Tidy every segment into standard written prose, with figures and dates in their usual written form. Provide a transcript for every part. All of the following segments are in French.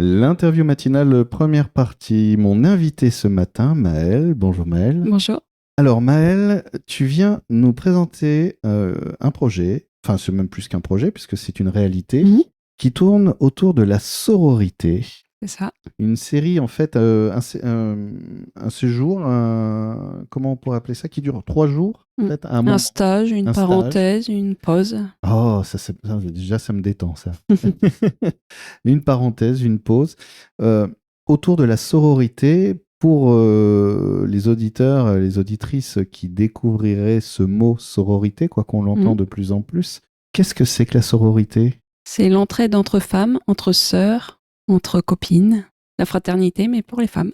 L'interview matinale, première partie. Mon invité ce matin, Maëlle. Bonjour Maëlle. Bonjour. Alors Maëlle, tu viens nous présenter un projet, enfin c'est même plus qu'un projet puisque c'est une réalité, qui tourne autour de la sororité. C'est ça. Une série en fait, un séjour, comment on pourrait appeler ça, qui dure 3 jours, en fait, à un Un moment. stage, une Un stage. parenthèse, une pause. Oh, déjà, ça me détend, ça. Une parenthèse, une pause. Autour de la sororité, pour les auditeurs, les auditrices qui découvriraient ce mot sororité, quoi qu'on l'entend de plus en plus, qu'est-ce que c'est que la sororité? C'est l'entraide entre femmes, entre sœurs, entre copines. La fraternité, mais pour les femmes.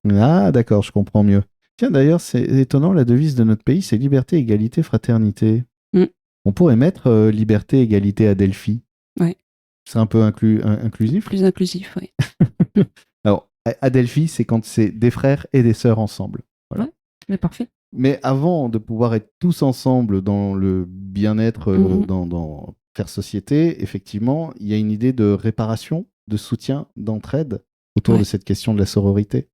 Ah, d'accord, je comprends mieux. Tiens, d'ailleurs, c'est étonnant, la devise de notre pays, c'est liberté, égalité, fraternité. On pourrait mettre liberté, égalité, Adelphi. Ouais. C'est un peu inclusif. Plus inclusif, oui. Alors, Adelphi, c'est quand c'est des frères et des sœurs ensemble. Voilà. Ouais, mais parfait. Mais avant de pouvoir être tous ensemble dans le bien-être, dans faire société, effectivement, il y a une idée de réparation, de soutien, d'entraide autour de cette question de la sororité.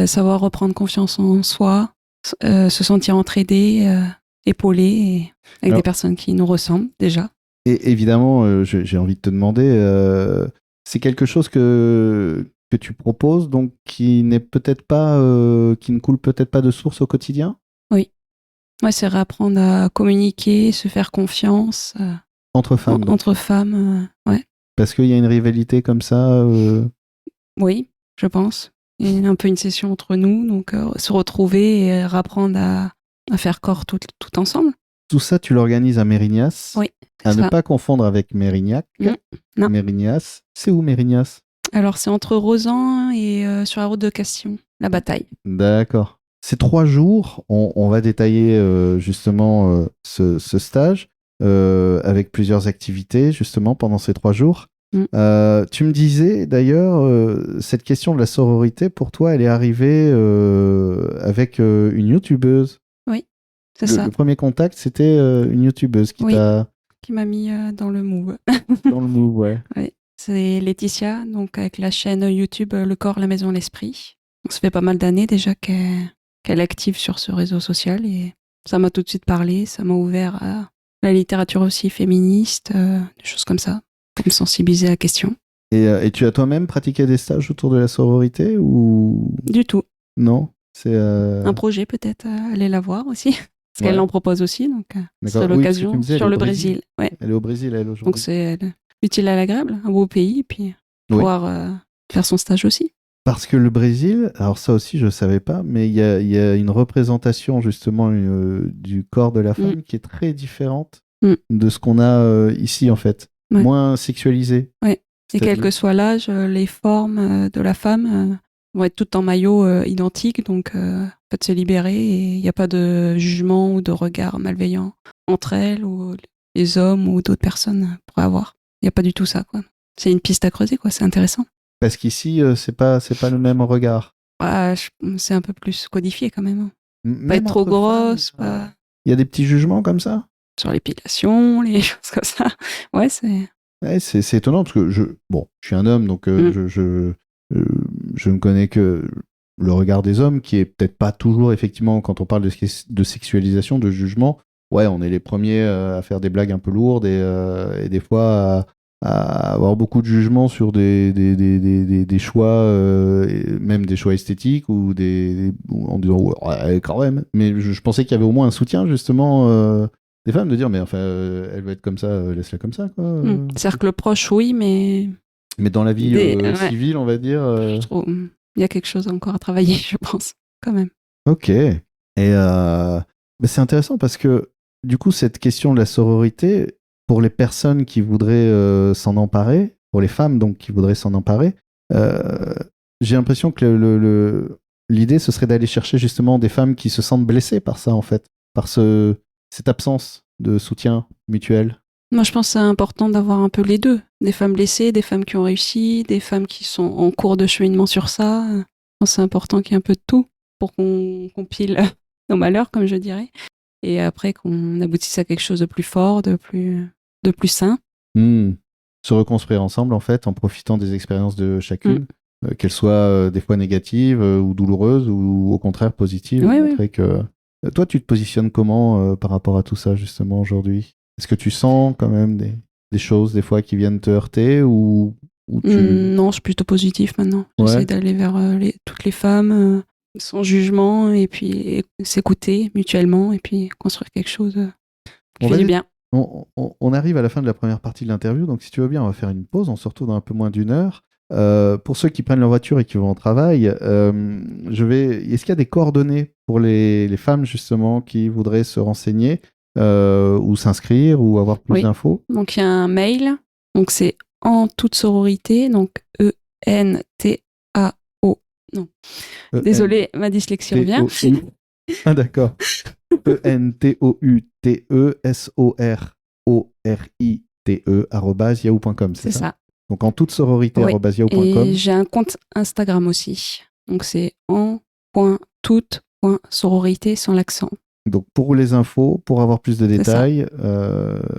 Savoir reprendre confiance en soi, se sentir entraidé, épaulé, avec des personnes qui nous ressemblent déjà. Et évidemment, j'ai envie de te demander, c'est quelque chose que tu proposes, donc qui n'est peut-être pas, qui ne coule peut-être pas de source au quotidien? Oui. Ouais, c'est réapprendre à communiquer, se faire confiance. Entre femmes, donc. Entre femmes, ouais. Parce qu'il y a une rivalité comme ça. Oui, je pense. Il y a un peu une session entre nous, donc se retrouver et réapprendre à faire corps tout ensemble. Tout ça, tu l'organises à Mérignas. Oui. À ne pas confondre avec Mérignac. Non. Mérignas. C'est où Mérignas? Alors, c'est entre Rozan et sur la route de Castillon, la bataille. D'accord. Ces 3 jours, on va détailler justement ce stage avec plusieurs activités justement pendant ces 3 jours. Tu me disais d'ailleurs, cette question de la sororité, pour toi, elle est arrivée avec une youtubeuse. Oui, c'est ça. Le premier contact, c'était une youtubeuse qui m'a mis dans le move. Dans le move, ouais. Oui. C'est Laetitia, donc avec la chaîne YouTube Le Corps, la Maison, l'Esprit. Donc, ça fait pas mal d'années déjà qu'elle est active sur ce réseau social et ça m'a tout de suite parlé, ça m'a ouvert à la littérature aussi féministe, des choses comme ça, pour me sensibiliser à la question. Et tu as toi-même pratiqué des stages autour de la sororité ou... Du tout. Non, c'est un projet peut-être, aller la voir aussi, parce qu'elle en propose aussi, donc c'est l'occasion sur le Brésil. Ouais. Elle est au Brésil, elle, aujourd'hui. Donc c'est utile à l'agréable, un beau pays, et puis pouvoir faire son stage aussi. Parce que le Brésil, alors ça aussi je ne savais pas, mais il y a une représentation justement du corps de la femme qui est très différente de ce qu'on a ici en fait. Ouais. Moins sexualisé. Ouais. Et quel que soit l'âge, les formes de la femme vont être toutes en maillot identique, donc peut se libérer et il n'y a pas de jugement ou de regard malveillant entre elles ou les hommes ou d'autres personnes pourraient avoir. Il n'y a pas du tout ça, quoi. C'est une piste à creuser, quoi. C'est intéressant. Parce qu'ici, c'est pas le même regard. C'est un peu plus codifié quand même. Même pas être trop grosse. Pas... Il y a des petits jugements comme ça? Sur l'épilation, les choses comme ça. Ouais, c'est... Ouais, c'est étonnant parce que je suis un homme, donc je ne connais que le regard des hommes qui est peut-être pas toujours, effectivement, quand on parle de sexualisation, de jugement. Ouais, on est les premiers à faire des blagues un peu lourdes et des fois à avoir beaucoup de jugement sur des choix, même des choix esthétiques ou en disant ouais, quand même. Mais je pensais qu'il y avait au moins un soutien justement des femmes de dire mais enfin elle va être comme ça, laisse-la comme ça quoi. Cercle proche, oui, mais dans la vie civile, on va dire. Je trouve il y a quelque chose encore à travailler, je pense, quand même. Ok. Et c'est intéressant parce que du coup cette question de la sororité, pour les personnes qui voudraient s'en emparer, pour les femmes donc qui voudraient s'en emparer, j'ai l'impression que l'idée ce serait d'aller chercher justement des femmes qui se sentent blessées par ça en fait, par cette absence de soutien mutuel. Moi, je pense que c'est important d'avoir un peu les deux. Des femmes blessées, des femmes qui ont réussi, des femmes qui sont en cours de cheminement sur ça. Je pense que c'est important qu'il y ait un peu de tout pour qu'on compile nos malheurs, comme je dirais. Et après, qu'on aboutisse à quelque chose de plus fort, de plus sain. se reconstruire ensemble, en fait, en profitant des expériences de chacune, qu'elles soient des fois négatives ou douloureuses, ou au contraire positives. Oui, montrer que... Toi, tu te positionnes comment par rapport à tout ça, justement, aujourd'hui? Est-ce que tu sens quand même des choses, des fois, qui viennent te heurter, ou tu... Non, je suis plutôt positif maintenant. Ouais. J'essaie d'aller vers toutes les femmes sans jugement et puis s'écouter mutuellement et puis construire quelque chose qui fait du bien. On arrive à la fin de la première partie de l'interview, donc si tu veux bien, on va faire une pause. On se retrouve dans un peu moins d'une heure. Pour ceux qui prennent leur voiture et qui vont au travail, est-ce qu'il y a des coordonnées pour les femmes justement qui voudraient se renseigner ou s'inscrire ou avoir plus d'infos? Donc il y a un mail, donc c'est en toute sororité, donc ENTAO. Non, désolé, ma dyslexie revient. Ah d'accord. ENTOUTESORORITE c'est ça? Donc en toute sororité @yahoo.com. Et j'ai un compte Instagram aussi. Donc c'est en.toute.sororité sans l'accent. Donc pour les infos, pour avoir plus de détails,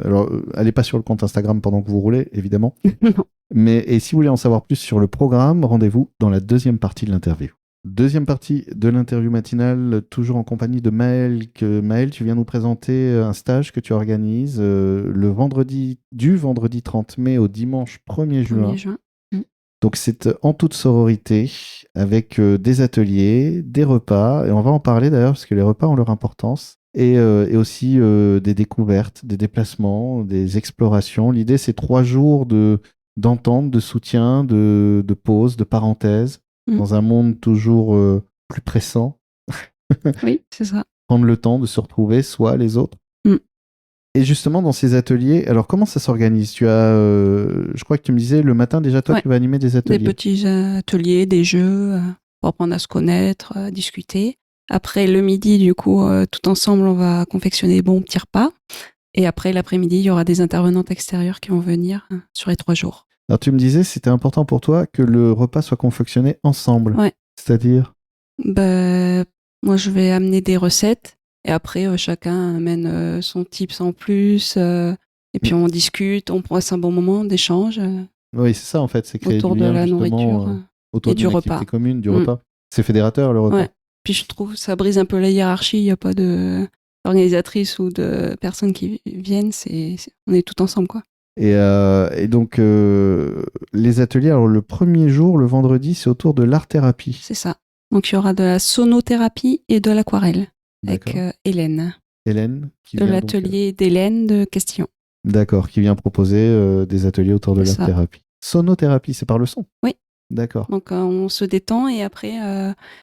alors allez pas sur le compte Instagram pendant que vous roulez, évidemment. Non. Et si vous voulez en savoir plus sur le programme, rendez-vous dans la deuxième partie de l'interview. Deuxième partie de l'interview matinale, toujours en compagnie de Maëlle. Maëlle, tu viens nous présenter un stage que tu organises du vendredi 30 mai au dimanche 1er juin. Donc c'est en toute sororité, avec des ateliers, des repas, et on va en parler d'ailleurs, parce que les repas ont leur importance, et aussi des découvertes, des déplacements, des explorations. L'idée, c'est 3 jours d'entente, de soutien, de pause, de parenthèse, dans un monde toujours plus pressant. Oui, c'est ça. Prendre le temps de se retrouver, soi, les autres. Et justement, dans ces ateliers, alors comment ça s'organise? Tu as, je crois que tu me disais, le matin déjà, toi, tu vas animer des ateliers. Des petits ateliers, des jeux, pour apprendre à se connaître, à discuter. Après, le midi, du coup, tout ensemble, on va confectionner des bons petits repas. Et après, l'après-midi, il y aura des intervenantes extérieures qui vont venir sur les 3 jours. Alors, tu me disais, c'était important pour toi que le repas soit confectionné ensemble. Ouais. C'est-à-dire? Moi, je vais amener des recettes. Et après, chacun amène son tips en plus. Et puis, on discute, on passe un bon moment d'échange. Oui, c'est ça, en fait. C'est créer autour du lien, de la nourriture autour et du activité repas. commune, du repas. C'est fédérateur, le repas. Ouais. Puis, je trouve que ça brise un peu la hiérarchie. Il n'y a pas d'organisatrice ou de personnes qui viennent. On est tout ensemble, quoi. Et donc, les ateliers, alors le premier jour, le vendredi, c'est autour de l'art-thérapie. C'est ça. Donc, il y aura de la sonothérapie et de l'aquarelle avec Hélène. Hélène, de l'atelier d'Hélène de Castillon. D'accord, qui vient proposer des ateliers autour de l'art-thérapie. Sonothérapie, c'est par le son? Oui. D'accord. Donc, on se détend et après,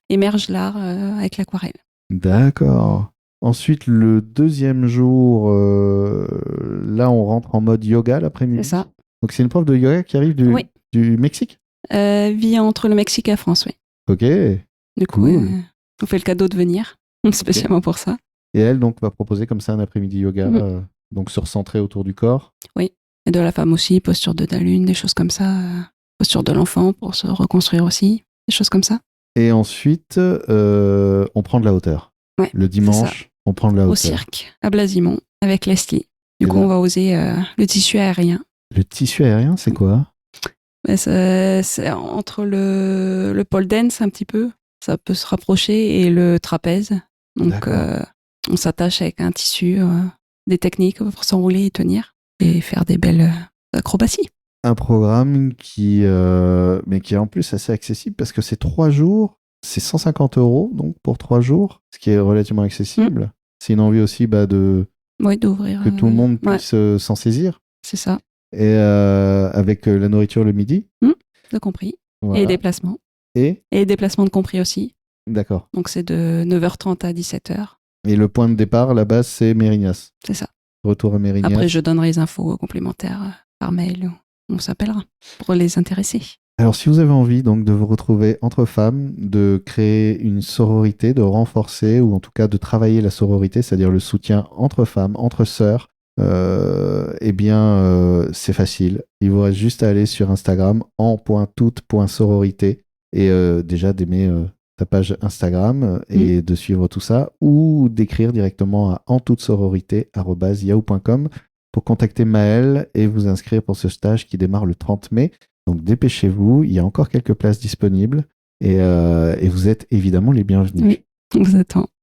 émerge l'art avec l'aquarelle. D'accord. Ensuite, le deuxième jour, là, on rentre en mode yoga l'après-midi. C'est ça. Donc, c'est une prof de yoga qui arrive du Mexique? Vit entre le Mexique et la France, oui. Ok. Du coup, on fait le cadeau de venir, spécialement pour ça. Et elle, donc, va proposer comme ça un après-midi yoga, donc se recentrer autour du corps. Oui. Et de la femme aussi, posture de la lune, des choses comme ça. Posture de l'enfant pour se reconstruire aussi, des choses comme ça. Et ensuite, on prend de la hauteur. Ouais, le dimanche, on prend de la hauteur. Au cirque, à Blasimont, avec Leslie. Du coup, on va oser le tissu aérien. Le tissu aérien, c'est quoi? C'est entre le pole dance un petit peu, ça peut se rapprocher, et le trapèze. Donc, on s'attache avec un tissu, des techniques pour s'enrouler et tenir, et faire des belles acrobaties. Un programme mais qui est en plus assez accessible parce que c'est 3 jours, c'est 150 € donc pour 3 jours, ce qui est relativement accessible. C'est une envie aussi d'ouvrir. Que tout le monde puisse s'en saisir. C'est ça. Et avec la nourriture le midi. De compris. Voilà. Et déplacements. Et déplacements de compris aussi. D'accord. Donc c'est de 9h30 à 17h. Et le point de départ, la base, c'est Mérignas. C'est ça. Retour à Mérignas. Après, je donnerai les infos complémentaires par mail. On s'appellera pour les intéressés. Alors, si vous avez envie donc de vous retrouver entre femmes, de créer une sororité, de renforcer ou en tout cas de travailler la sororité, c'est-à-dire le soutien entre femmes, entre sœurs, c'est facile. Il vous reste juste à aller sur Instagram en.toute.sororité et déjà d'aimer ta page Instagram et de suivre tout ça, ou d'écrire directement à entoutsororité@yahoo.com pour contacter Maëlle et vous inscrire pour ce stage qui démarre le 30 mai. Donc dépêchez-vous, il y a encore quelques places disponibles et vous êtes évidemment les bienvenus. Oui, on vous attend.